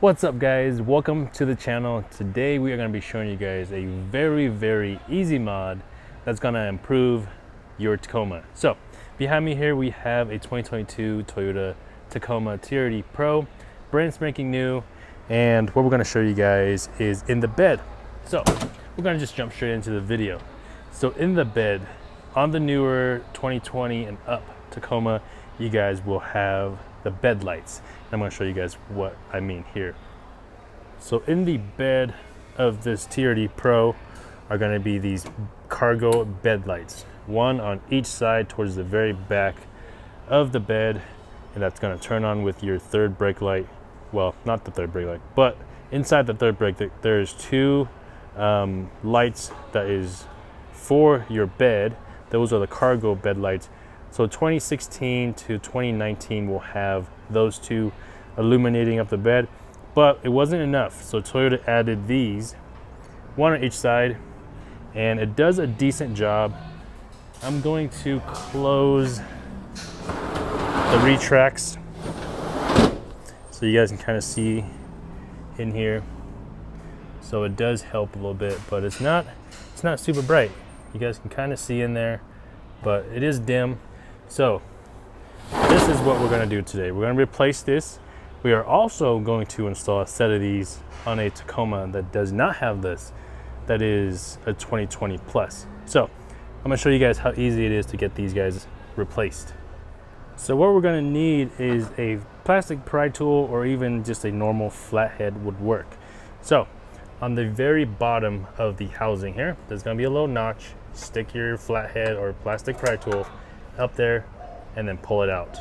What's up guys, welcome to the channel. Today we are going to be showing you guys a very easy mod that's going to improve your Tacoma. So behind me here we have a 2022 Toyota Tacoma TRD Pro, brand spanking new, and what we're going to show you guys is in the bed. So we're going to just jump straight into the video. So in the bed on the newer 2020 and up Tacoma, you guys will have the bed lights. I'm going to show you guys what I mean here. So in the bed of this TRD Pro are going to be these cargo bed lights, one on each side towards the very back of the bed, and that's going to turn on with your third brake light. Well, not the third brake light, but inside the third brake there's two lights that is for your bed. Those are the cargo bed lights. So 2016 to 2019 will have those two illuminating up the bed, but it wasn't enough. So Toyota added these, one on each side, and it does a decent job. I'm going to close the retracts so you guys can kind of see in here. So it does help a little bit, but it's not super bright. You guys can kind of see in there, but it is dim. So this is what we're going to do today. We're going to replace this. We are also going to install a set of these on a Tacoma that does not have this, that is a 2020 plus. So I'm going to show you guys how easy it is to get these guys replaced. So what we're going to need is a plastic pry tool, or even just a normal flathead would work. So on the very bottom of the housing here, there's going to be a little notch. Stick your flathead or plastic pry tool up there and then pull it out,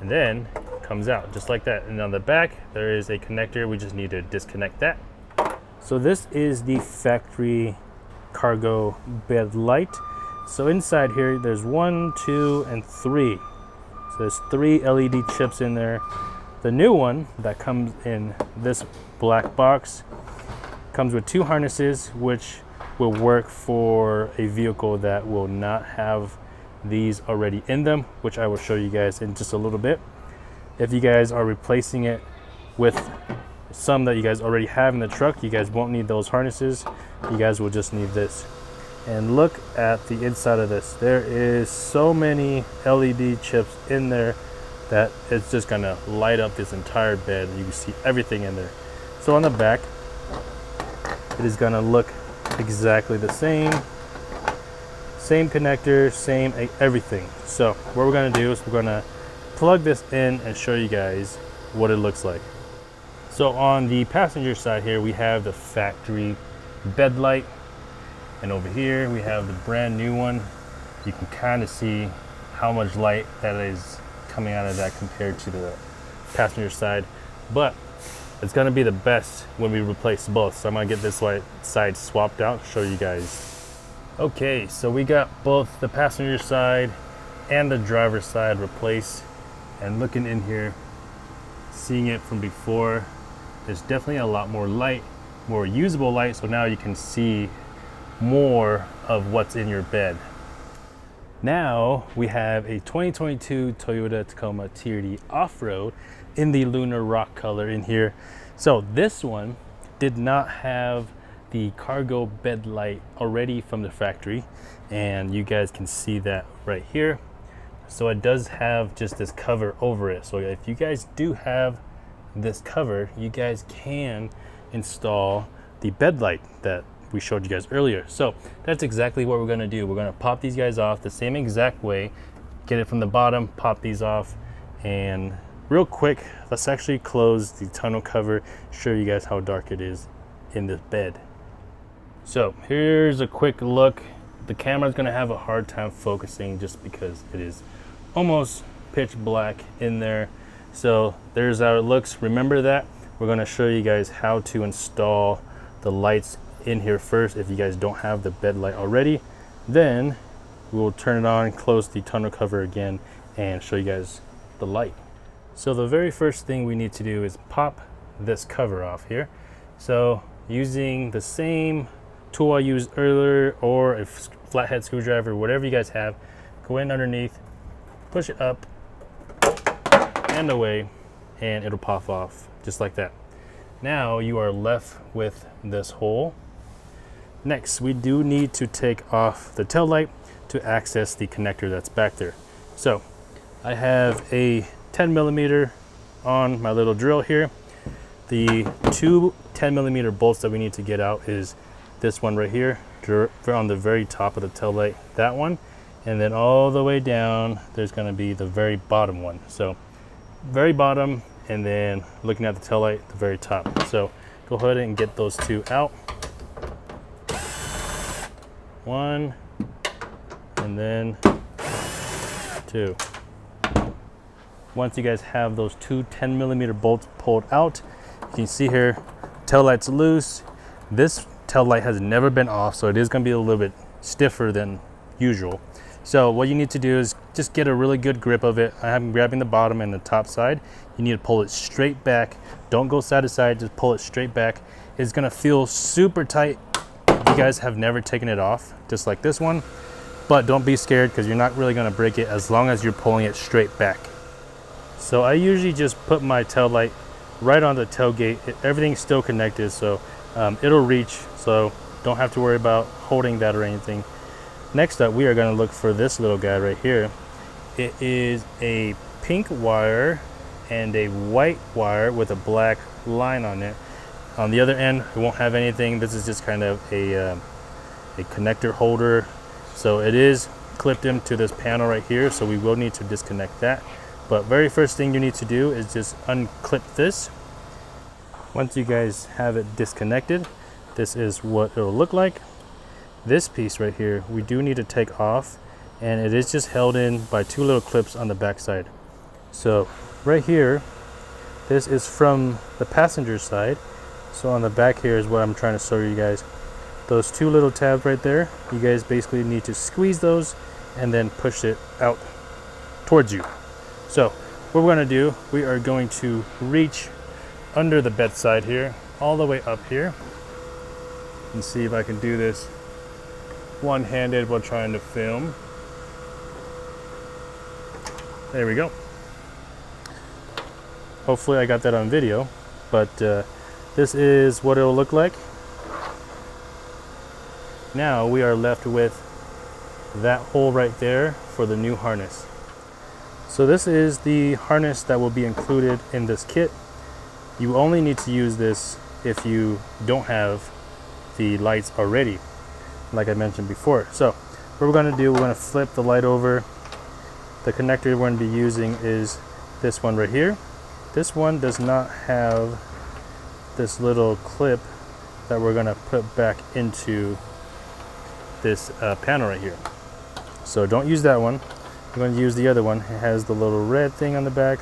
and then it comes out just like that. And on the back there is a connector. We just need to disconnect that. So this is the factory cargo bed light. So inside here there's 1, 2, and 3. So there's 3 LED chips in there. The new one that comes in this black box comes with 2 harnesses, which will work for a vehicle that will not have these already in them, which I will show you guys in just a little bit. If you guys are replacing it with some that you guys already have in the truck, you guys won't need those harnesses. You guys will just need this. And look at the inside of this. There is so many LED chips in there that it's just gonna light up this entire bed. You can see everything in there. So on the back, it is gonna look exactly the same connector, same everything. So what we're going to do is we're going to plug this in and show you guys what it looks like. So on the passenger side here we have the factory bed light, and over here we have the brand new one. You can kind of see how much light that is coming out of that compared to the passenger side, but it's going to be the best when we replace both. So I'm going to get this light side swapped out, show you guys. Okay, so we got both the passenger side and the driver's side replaced, and looking in here, seeing it from before, there's definitely a lot more light, more usable light, so now you can see more of what's in your bed. Now we have a 2022 Toyota Tacoma TRD Off-Road in the Lunar Rock color in here. So this one did not have the cargo bed light already from the factory, and you guys can see that right here. So it does have just this cover over it. So if you guys do have this cover, you guys can install the bed light that we showed you guys earlier. So that's exactly what we're going to do. We're going to pop these guys off the same exact way, get it from the bottom, pop these off, and real quick, let's actually close the tonneau cover, show you guys how dark it is in this bed. So here's a quick look. The camera is going to have a hard time focusing just because it is almost pitch black in there. So there's how it looks. Remember that. We're going to show you guys how to install the lights in here first if you guys don't have the bed light already. Then we'll turn it on, close the tonneau cover again, and show you guys the light. So the very first thing we need to do is pop this cover off here. So using the same tool I used earlier, or a flathead screwdriver, whatever you guys have, go in underneath, push it up and away, and it'll pop off just like that. Now you are left with this hole. Next, we do need to take off the tail light to access the connector that's back there. So I have a 10 millimeter on my little drill here. The two 10 millimeter bolts that we need to get out is this one right here on the very top of the tail light, that one, and then all the way down there's going to be the very bottom one. So very bottom, and then looking at the tail light, the very top. So go ahead and get those two out. One, and then two. Once you guys have those two 10 millimeter bolts pulled out, you can see here, tail light's loose. This tail light has never been off, so it is going to be a little bit stiffer than usual. So what you need to do is just get a really good grip of it. I'm grabbing the bottom and the top side. You need to pull it straight back. Don't go side to side, just pull it straight back. It's going to feel super tight. You guys have never taken it off, just like this one, but don't be scared because you're not really going to break it as long as you're pulling it straight back. So I usually just put my tail light right on the tailgate. Everything's still connected, so it'll reach, so don't have to worry about holding that or anything. Next up, we are going to look for this little guy right here. It is a pink wire and a white wire with a black line on it. On the other end, it won't have anything. This is just kind of a connector holder. So it is clipped into this panel right here, so we will need to disconnect that. But very first thing you need to do is just unclip this. Once you guys have it disconnected, this is what it'll look like. This piece right here, we do need to take off, and it is just held in by two little clips on the back side. So right here, this is from the passenger side. So on the back here is what I'm trying to show you guys. Those two little tabs right there, you guys basically need to squeeze those and then push it out towards you. So what we're going to do, we are going to reach under the bedside here, all the way up here, and see if I can do this one-handed while trying to film. There we go. Hopefully I got that on video, but this is what it'll look like. Now we are left with that hole right there for the new harness. So this is the harness that will be included in this kit. You only need to use this if you don't have the lights already, like I mentioned before. So what we're going to do, we're going to flip the light over. The connector we're going to be using is this one right here. This one does not have this little clip that we're going to put back into this panel right here. So don't use that one. We're going to use the other one. It has the little red thing on the back,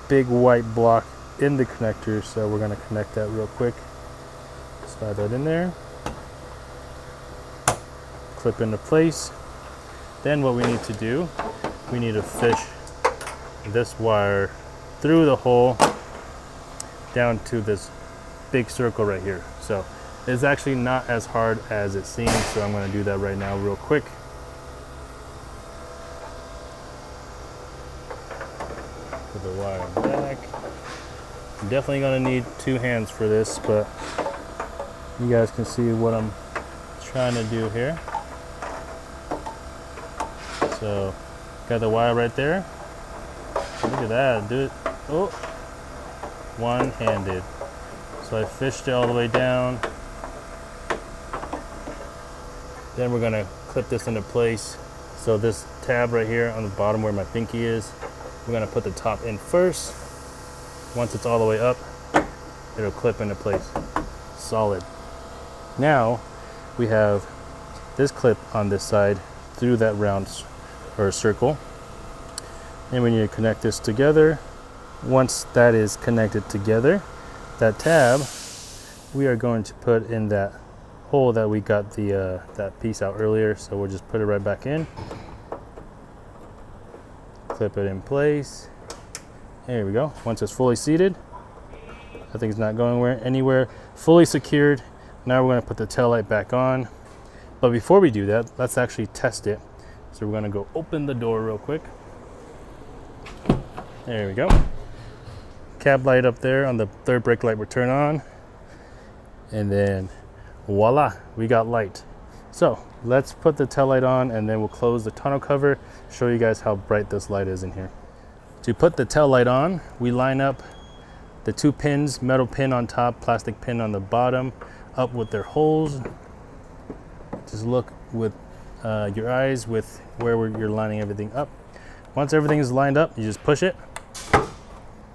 big white block in the connector. So we're going to connect that real quick. Slide that in there. Clip into place. Then what we need to do, we need to fish this wire through the hole down to this big circle right here. So it's actually not as hard as it seems, so I'm going to do that right now real quick. Put the wire back. I'm definitely going to need two hands for this, but you guys can see what I'm trying to do here. So got the wire right there. Look at that, dude. Oh, one-handed. So I fished it all the way down. Then we're gonna clip this into place. So this tab right here on the bottom where my pinky is, we're gonna put the top in first. Once it's all the way up, it'll clip into place. Solid. Now we have this clip on this side through that round or circle. And we need to connect this together. Once that is connected together, that tab, we are going to put in that hole that we got the that piece out earlier. So we'll just put it right back in. Clip it in place. There we go. Once it's fully seated, that thing's not going anywhere. Fully secured. Now we're going to put the tail light back on. But before we do that, let's actually test it. So we're going to go open the door real quick. There we go. cab light up there on the third brake light will turn on, and then voila, we got light. So let's put the tail light on, and then we'll close the tonneau cover, show you guys how bright this light is in here. To put the tail light on, we line up the 2 pins, metal pin on top, plastic pin on the bottom, up with their holes. Just look with your eyes with where you're lining everything up. Once everything is lined up, you just push it.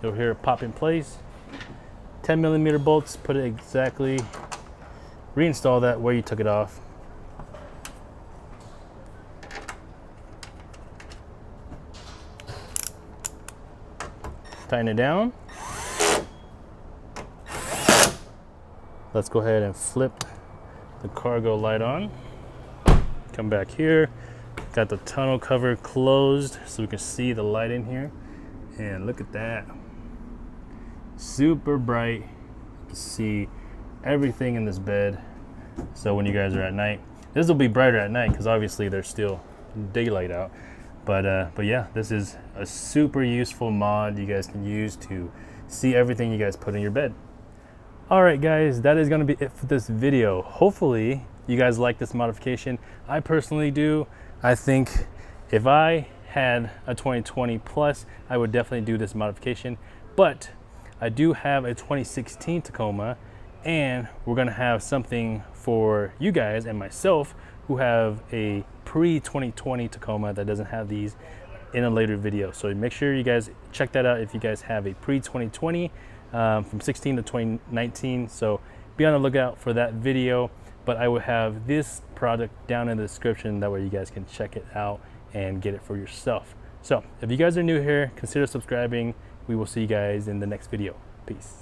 You'll hear it pop in place. 10mm bolts, put it exactly, reinstall that where you took it off. Tighten it down. Let's go ahead and flip the cargo light on. Come back here. Got the tonneau cover closed so we can see the light in here. And look at that. Super bright. You can see everything in this bed. So when you guys are at night, this will be brighter at night because obviously there's still daylight out. But yeah, this is a super useful mod you guys can use to see everything you guys put in your bed. All right, guys, that is going to be it for this video. Hopefully you guys like this modification. I personally do. I think if I had a 2020 Plus, I would definitely do this modification. But I do have a 2016 Tacoma, and we're going to have something for you guys and myself who have a pre-2020 Tacoma that doesn't have these in a later video. So make sure you guys check that out if you guys have a pre-2020 from 16 to 2019. So be on the lookout for that video. But I will have this product down in the description, that way you guys can check it out and get it for yourself. So if you guys are new here, consider subscribing. We will see you guys in the next video. Peace.